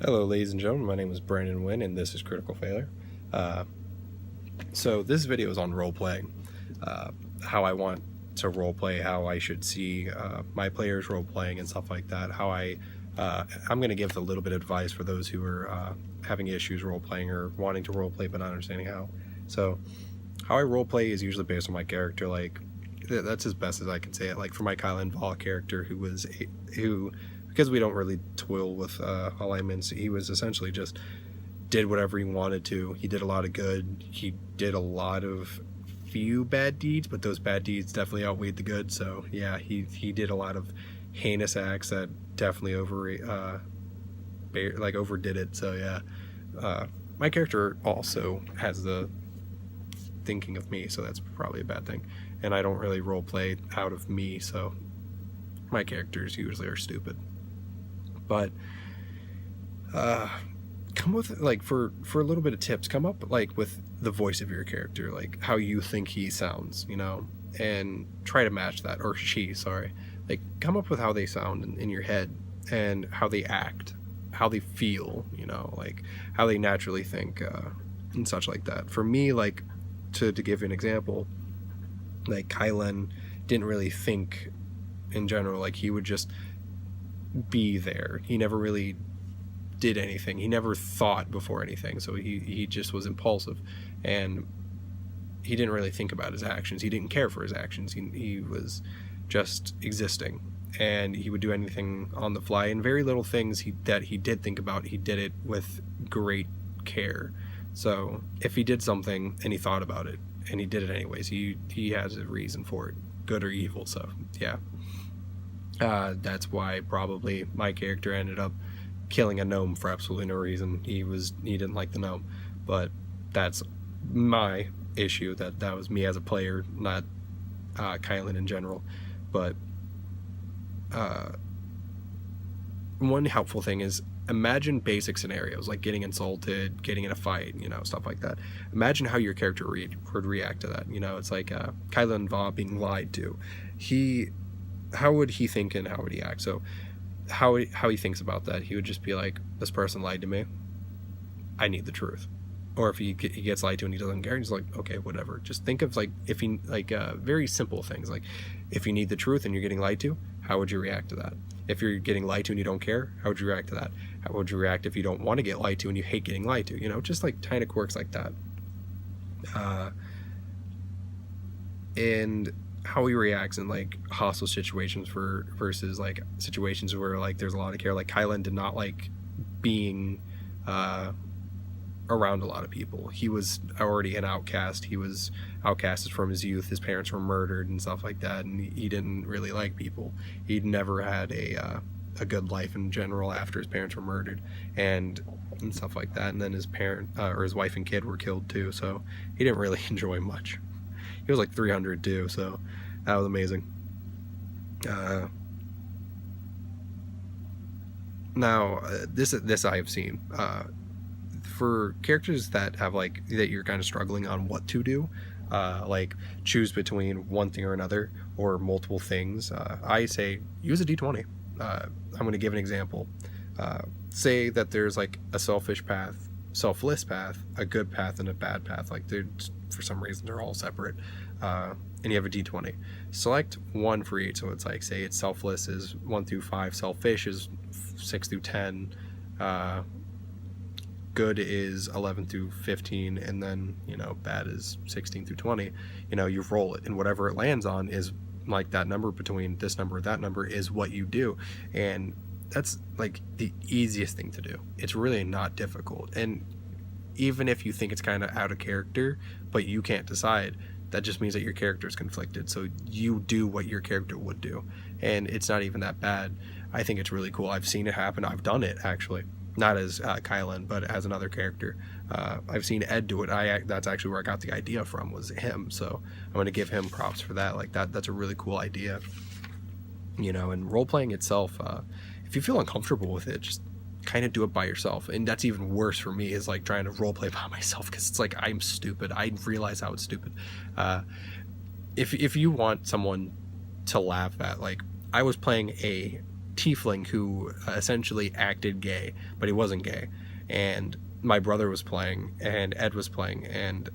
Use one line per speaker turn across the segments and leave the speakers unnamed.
Hello, ladies and gentlemen. My name is Brandon Wynn, and this is Critical Failure. Uh, so this video is on role playing, how I want to role play, how I should see my players role playing, and stuff like that. I'm going to give a little bit of advice for those who are having issues role playing or wanting to role play but not understanding how. So, how I role play is usually based on my character. Like that's as best as I can say it. Like for my Kylan Vol character, who because we don't really toil with alignments, he was essentially just did whatever he wanted to. He did a lot of good. He did a lot of few bad deeds, but those bad deeds definitely outweighed the good. So yeah, he did a lot of heinous acts that definitely overdid it. So yeah, my character also has the thinking of me, so that's probably a bad thing. And I don't really role play out of me, so my characters usually are stupid. But come with like for a little bit of tips, come up like with the voice of your character, like how you think he sounds, and try to match that, or she, sorry. Like come up with how they sound in your head and how they act, how they feel, like how they naturally think, and such like that. For me, like to give you an example, like Kylan didn't really think in general. Like he would just be there. He never really did anything. He never thought before anything. So he just was impulsive, and he didn't really think about his actions. He didn't care for his actions. He was just existing, and he would do anything on the fly, and very little things that he did think about, he did it with great care. So if he did something and he thought about it and he did it anyways, he has a reason for it, good or evil. So yeah, that's why probably my character ended up killing a gnome for absolutely no reason. He didn't like the gnome, but that's my issue. That was me as a player, not Kylan in general. But one helpful thing is imagine basic scenarios like getting insulted, getting in a fight, stuff like that. Imagine how your character would react to that. It's like Kylan Va being lied to. How would he think and how would he act? So how he thinks about that, he would just be like, this person lied to me, I need the truth. Or if he gets lied to and he doesn't care, he's like, okay, whatever. Just think of like, if he like very simple things, like if you need the truth and you're getting lied to, how would you react to that? If you're getting lied to and you don't care, how would you react to that? How would you react if you don't want to get lied to and you hate getting lied to? Just like kind of quirks like that. And how he reacts in like hostile situations versus like situations where like there's a lot of care. Like Kylan did not like being around a lot of people. He was already an outcast. He was outcasted from his youth. His parents were murdered and stuff like that, and he didn't really like people. He'd never had a good life in general after his parents were murdered and stuff like that. And then his wife and kid were killed too, so he didn't really enjoy much. He was like 300 too, so that was amazing. Now this I have seen. For characters that have that you're kind of struggling on what to do, like choose between one thing or another or multiple things, I say use a d20. I'm going to give an example. Say that there's like a selfish path, selfless path, a good path, and a bad path. Like for some reason they're all separate, and you have a d20. Select one for each. So it's like, say it's selfless is 1 through 5, selfish is 6 through 10, good is 11 through 15, and then bad is 16 through 20. You roll it, and whatever it lands on is like that number between this number and that number is what you do. And that's like the easiest thing to do. It's really not difficult. And even if you think it's kind of out of character but you can't decide, that just means that your character is conflicted, so you do what your character would do, and it's not even that bad. I think it's really cool. I've seen it happen. I've done it actually, not as Kylan, but as another character. I've seen Ed do it. That's actually where I got the idea from, was him. So I'm going to give him props for that. Like that's a really cool idea. And role playing itself, if you feel uncomfortable with it, just kind of do it by yourself. And that's even worse for me, is like trying to role play by myself, because it's like I'm stupid. I realize how it's stupid. If you want someone to laugh at, like I was playing a tiefling who essentially acted gay, but he wasn't gay. And my brother was playing, and Ed was playing, and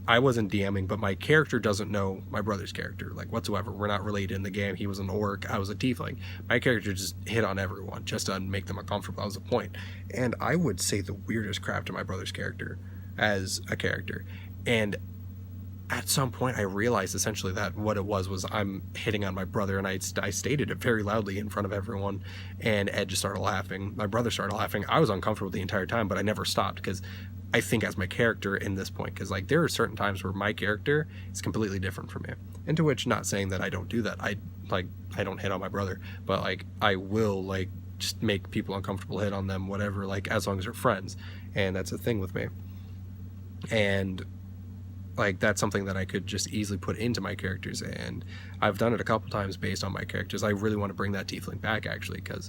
I wasn't DMing, but my character doesn't know my brother's character, like, whatsoever. We're not related in the game. He was an orc, I was a tiefling. My character just hit on everyone just to make them uncomfortable. That was the point. And I would say the weirdest crap to my brother's character as a character. And at some point I realized essentially that what it was I'm hitting on my brother, and I stated it very loudly in front of everyone, and Ed just started laughing. My brother started laughing. I was uncomfortable the entire time, but I never stopped, because I think as my character in this point, because like there are certain times where my character is completely different from me, and to which, not saying that I don't do that, I don't hit on my brother, but like I will like just make people uncomfortable, hit on them, whatever, like as long as they're friends, and that's a thing with me. And like that's something that I could just easily put into my characters, and I've done it a couple times based on my characters. I really want to bring that tiefling back, actually, because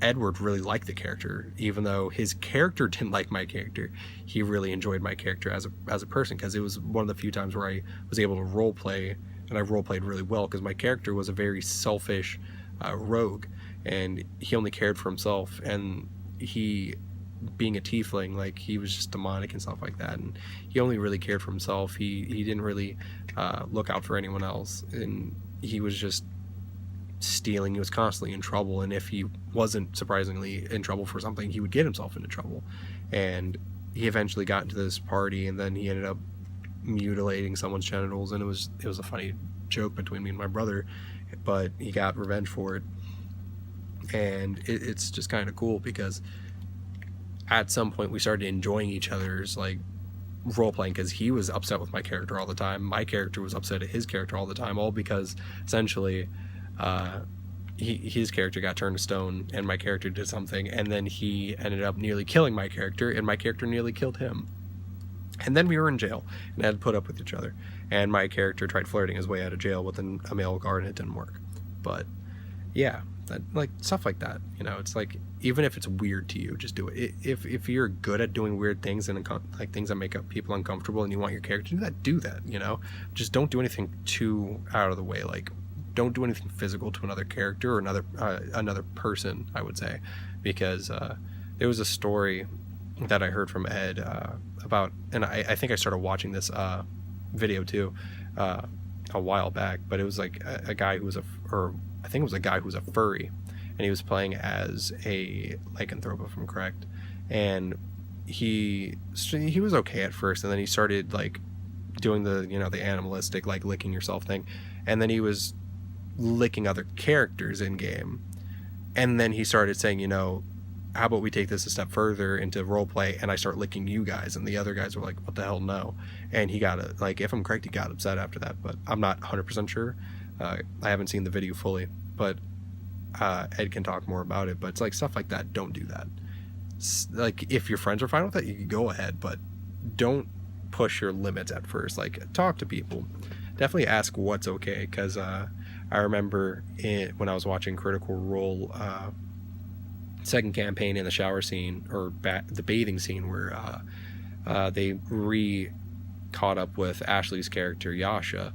Edward really liked the character, even though his character didn't like my character. He really enjoyed my character as a person, because it was one of the few times where I was able to role play, and I role played really well, because my character was a very selfish rogue, and he only cared for himself, and he, being a tiefling, like he was just demonic and stuff like that, and he only really cared for himself. He didn't really look out for anyone else, and he was just stealing. He was constantly in trouble, and if he wasn't surprisingly in trouble for something, he would get himself into trouble. And he eventually got into this party, and then he ended up mutilating someone's genitals, and it was a funny joke between me and my brother, but he got revenge for it. And it's just kind of cool, because at some point we started enjoying each other's like role playing, because he was upset with my character all the time, my character was upset at his character all the time, all because essentially his character got turned to stone, and my character did something, and then he ended up nearly killing my character, and my character nearly killed him. And then we were in jail and had to put up with each other, and my character tried flirting his way out of jail with a male guard, and it didn't work. But yeah, that, like stuff like that, you know, it's like, even if it's weird to you, just do it. If you're good at doing weird things, and like things that make up people uncomfortable, and you want your character to do that, you know, just don't do anything too out of the way. Like, don't do anything physical to another character or another person, I would say, because there was a story that I heard from Ed about, and I think I started watching this video too a while back, but it was like a guy who was I think it was a guy who was a furry, and he was playing as a lycanthrope, if I'm correct, and he was okay at first, and then he started like doing the, you know, the animalistic like licking yourself thing, and then he was licking other characters in game, and then he started saying, you know, how about we take this a step further into role play, and I start licking you guys, and the other guys were like, what the hell, no. And he got like, if I'm correct, he got upset after that, but I'm not 100% sure. I haven't seen the video fully, but Ed can talk more about it. But it's like stuff like that, don't do that. Like, if your friends are fine with it, you can go ahead, but don't push your limits at first. Like, talk to people, definitely ask what's okay, because I remember when I was watching Critical Role second campaign, in the shower scene, or the bathing scene, where they caught up with Ashley's character Yasha,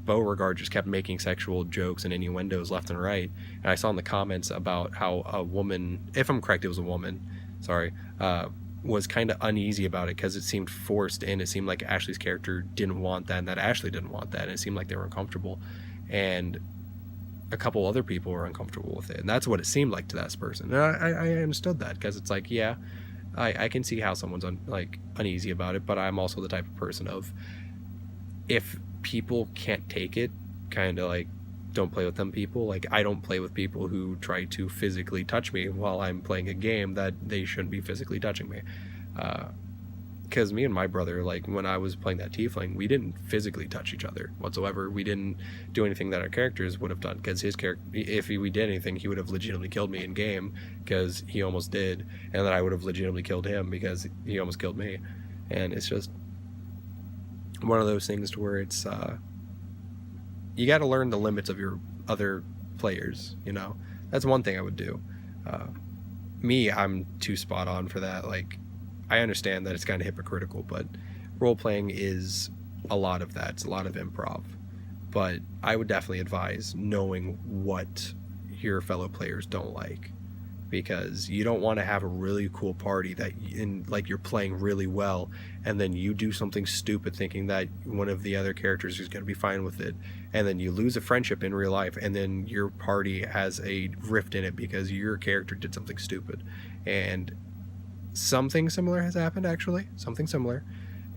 Beauregard just kept making sexual jokes and innuendos left and right, and I saw in the comments about how a woman, if I'm correct, it was a woman, sorry, was kind of uneasy about it, because it seemed forced, and it seemed like Ashley's character didn't want that, and that Ashley didn't want that, and it seemed like they were uncomfortable, and a couple other people were uncomfortable with it, and that's what it seemed like to that person. And I understood that, because it's like, yeah, I can see how someone's uneasy about it, but I'm also the type of person of, if people can't take it, kind of like, don't play with them people. Like, I don't play with people who try to physically touch me while I'm playing a game that they shouldn't be physically touching me. Because me and my brother, like, when I was playing that tiefling, we didn't physically touch each other whatsoever. We didn't do anything that our characters would have done, because his character, if we did anything, he would have legitimately killed me in game, because he almost did, and then I would have legitimately killed him because he almost killed me. And it's just one of those things to where it's you got to learn the limits of your other players, you know. That's one thing I would do. Me, I'm too spot on for that. Like, I understand that it's kind of hypocritical, but role playing is a lot of that. It's a lot of improv. But I would definitely advise knowing what your fellow players don't like, because you don't want to have a really cool party that like you're playing really well, and then you do something stupid thinking that one of the other characters is going to be fine with it, and then you lose a friendship in real life, and then your party has a rift in it because your character did something stupid. And something similar has happened, actually, something similar,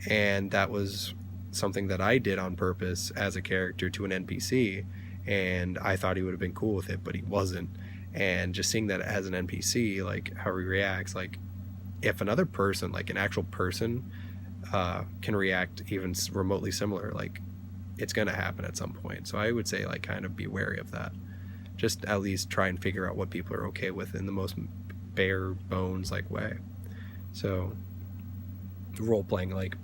and that was something that I did on purpose as a character to an NPC, and I thought he would have been cool with it, but he wasn't. And just seeing that as an NPC, like how he reacts, like if another person, like an actual person, can react even remotely similar, like it's gonna happen at some point. So I would say, like, kind of be wary of that. Just at least try and figure out what people are okay with in the most bare bones like way. So role playing, like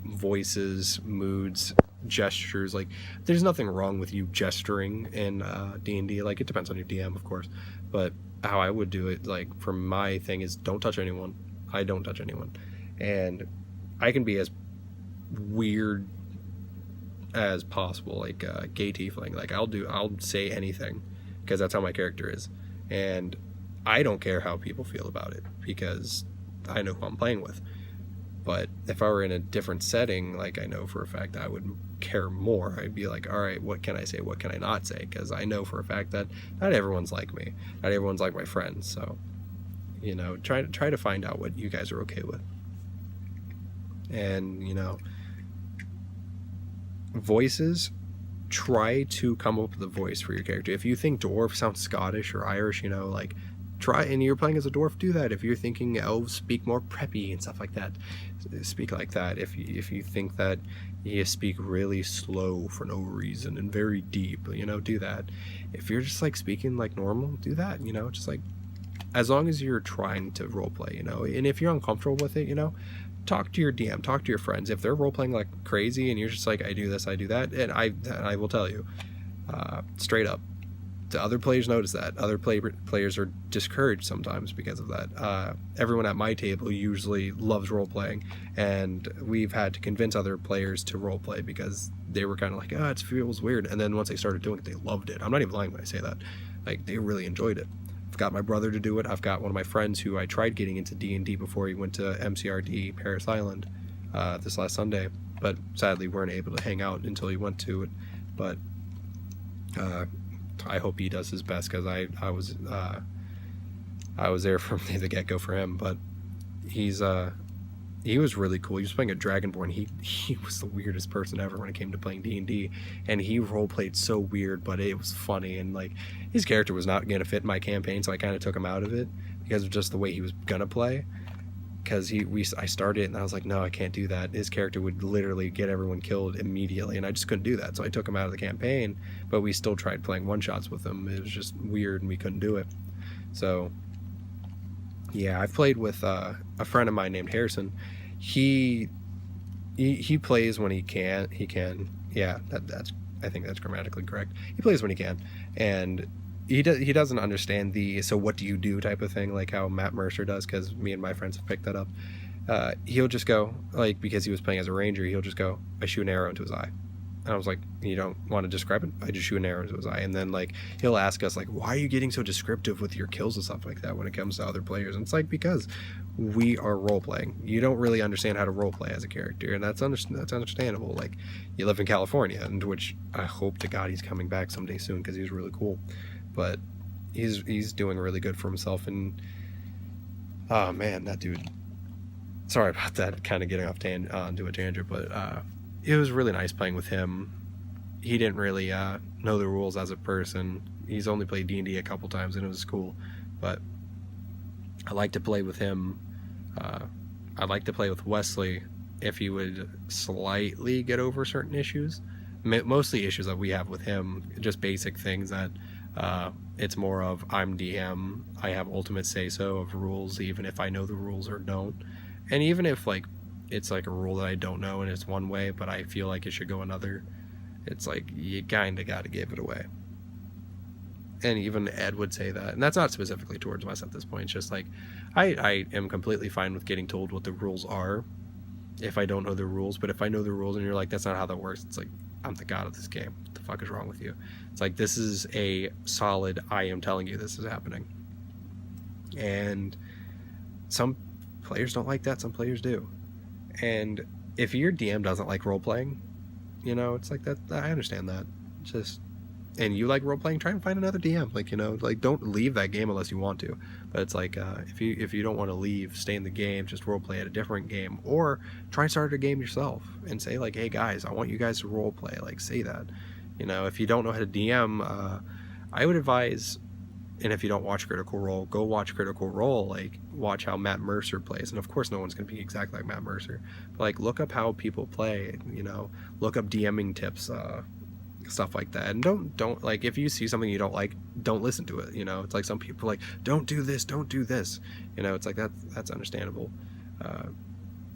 voices, moods, gestures, like there's nothing wrong with you gesturing in D&D. Like it depends on your DM, of course, but how I would do it, like for my thing, is don't touch anyone. I don't touch anyone, and I can be as weird as possible, like gay tiefling. Like I'll say anything because that's how my character is, and I don't care how people feel about it because I know who I'm playing with. But if I were in a different setting, like I know for a fact I would care more. I'd be like, all right, what can I say? What can I not say? Because I know for a fact that not everyone's like me. Not everyone's like my friends. So, you know, try to find out what you guys are okay with. And, you know, voices, try to come up with a voice for your character. If you think dwarf sounds Scottish or Irish, you know, like try, and you're playing as a dwarf, do that. If you're thinking elves speak more preppy and stuff like that, speak like that. If you think that you speak really slow for no reason and very deep, you know, do that. If you're just like speaking like normal, do that, you know, just like, as long as you're trying to role play, you know. And if you're uncomfortable with it, you know, talk to your DM, talk to your friends. If they're role playing like crazy and you're just like, I do this, I do that, and I will tell you straight up, the other players notice that. Other players are discouraged sometimes because of that. Everyone at my table usually loves role playing, and we've had to convince other players to role play because they were kind of like, it feels weird. And then once they started doing it, they loved it. I'm not even lying when I say that. Like, they really enjoyed it. I've got my brother to do it. I've got one of my friends who I tried getting into D&D before he went to MCRD Paris Island this last Sunday, but sadly weren't able to hang out until he went to it. But I hope he does his best, because I was there from the get-go for him. But he was really cool. He was playing a Dragonborn. He was the weirdest person ever when it came to playing D&D, and he role played so weird, but it was funny. And like, his character was not gonna fit in my campaign, so I kind of took him out of it because of just the way he was gonna play. Because I started and I was like, no, I can't do that. His character would literally get everyone killed immediately, and I just couldn't do that. So I took him out of the campaign, but we still tried playing one-shots with him. It was just weird, and we couldn't do it. So yeah, I've played with a friend of mine named Harrison. He plays when he can. Yeah, that's I think that's grammatically correct. He plays when he can, and he doesn't understand the "so what do you do" type of thing, like how Matt Mercer does, because me and my friends have picked that up. He'll just go, like, because he was playing as a ranger, he'll just go, I shoot an arrow into his eye. And I was like, you don't want to describe it? I just shoot an arrow into his eye. And then, like, he'll ask us, like, why are you getting so descriptive with your kills and stuff like that when it comes to other players? And it's like, because we are role-playing. You don't really understand how to role-play as a character, and that's understandable. Like, you live in California, and which I hope to God he's coming back someday soon, because he was really cool. But he's doing really good for himself, and oh man, that dude, sorry about that, kind of getting off onto a tangent, but it was really nice playing with him. He didn't really know the rules as a person. He's only played D&D a couple times, and it was cool, but I like to play with him. I'd like to play with Wesley if he would slightly get over certain issues, mostly issues that we have with him, just basic things that it's more of, I'm DM, I have ultimate say-so of rules, even if I know the rules or don't. And even if, like, it's like a rule that I don't know and it's one way, but I feel like it should go another, it's like, you kind of got to give it away. And even Ed would say that. And that's not specifically towards Wes at this point. It's just like, I am completely fine with getting told what the rules are if I don't know the rules. But if I know the rules and you're like, that's not how that works, it's like, I'm the god of this game. What the fuck is wrong with you? It's like, this is a solid, I am telling you this is happening. And some players don't like that, some players do. And if your DM doesn't like role-playing, you know, it's like that, I understand that. Just, and you like role-playing, try and find another DM. Like, you know, like, don't leave that game unless you want to. But it's like, if you don't want to leave, stay in the game, just role-play at a different game. Or try and start a game yourself and say, like, hey guys, I want you guys to role-play. Like, say that. You know, if you don't know how to DM, I would advise, and if you don't watch Critical Role, go watch Critical Role. Like, watch how Matt Mercer plays. And of course no one's going to be exactly like Matt Mercer, but like, look up how people play, you know, look up DMing tips, stuff like that. And don't like, if you see something you don't like, don't listen to it. You know, it's like, some people are like, don't do this, don't do this, you know. It's like, that's understandable.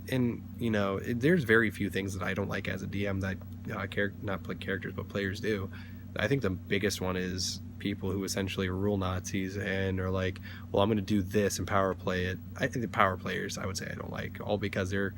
And you know, there's very few things that I don't like as a DM that not play characters but players do. I think the biggest one is people who essentially are rule Nazis and are like, well, I'm going to do this and power play it. I think the power players, I would say, I don't like, all because they're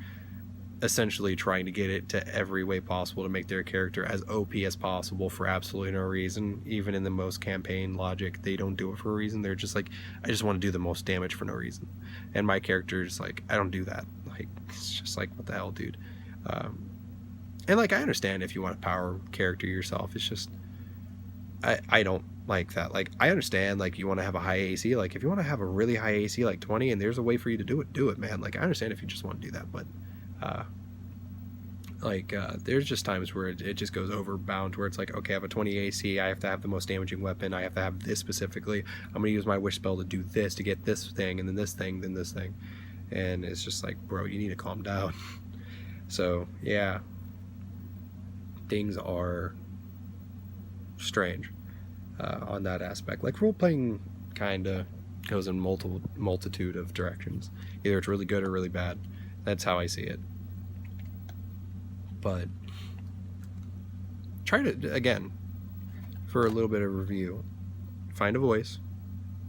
essentially trying to get it to every way possible to make their character as OP as possible for absolutely no reason. Even in the most campaign logic, they don't do it for a reason. They're just like, I just want to do the most damage for no reason. And my character's like, I don't do that. Like, it's just like, what the hell, dude? And like, I understand if you want a power character yourself. It's just, I don't like that. Like, I understand, like, you want to have a high AC. Like, if you want to have a really high AC, like 20, and there's a way for you to do it, man. Like, I understand if you just want to do that, but there's just times where it just goes overbound, where it's like, okay, I have a 20 AC, I have to have the most damaging weapon, I have to have this specifically, I'm going to use my wish spell to do this, to get this thing, and then this thing, then this thing. And it's just like, bro, you need to calm down. So, yeah. Things are strange on that aspect. Like, role-playing kind of goes in multitude of directions. Either it's really good or really bad. That's how I see it. But try to, again, for a little bit of review, find a voice,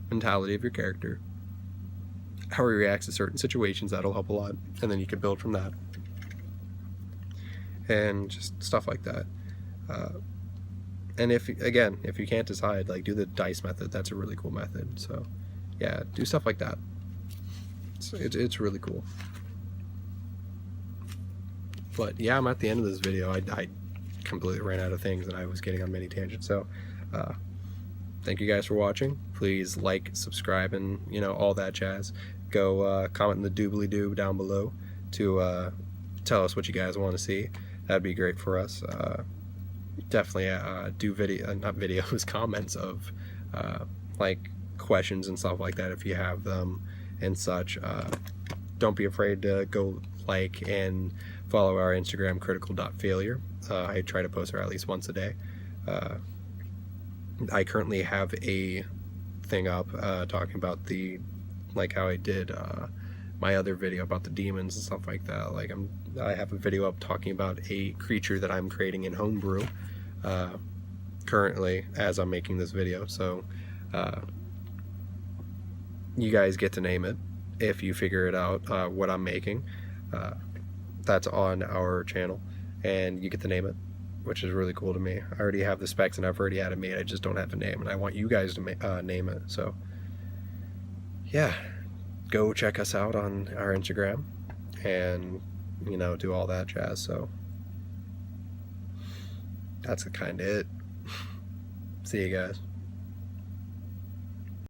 mentality of your character, how he reacts to certain situations. That'll help a lot, and then you can build from that. And just stuff like that. And if you can't decide, like, do the dice method. That's a really cool method. So yeah, do stuff like that. It's really cool. But yeah, I'm at the end of this video. I completely ran out of things and I was getting on many tangents. So thank you guys for watching. Please like, subscribe, and, you know, all that jazz. Go comment in the doobly-doo down below to tell us what you guys want to see. That'd be great for us. Definitely do not videos, comments of like questions and stuff like that if you have them and such. Don't be afraid to go like and follow our Instagram, Critical.Failure. I try to post her at least once a day. I currently have a thing up talking about how I did my other video about the demons and stuff like that. Like, I have a video up talking about a creature that I'm creating in Homebrew currently as I'm making this video. So you guys get to name it if you figure it out, what I'm making. That's on our channel, and you get to name it, which is really cool to me. I already have the specs and I've already had it made. I just don't have a name, and I want you guys to name it. So yeah, go check us out on our Instagram and, you know, do all that jazz. So that's kind of it. See you guys.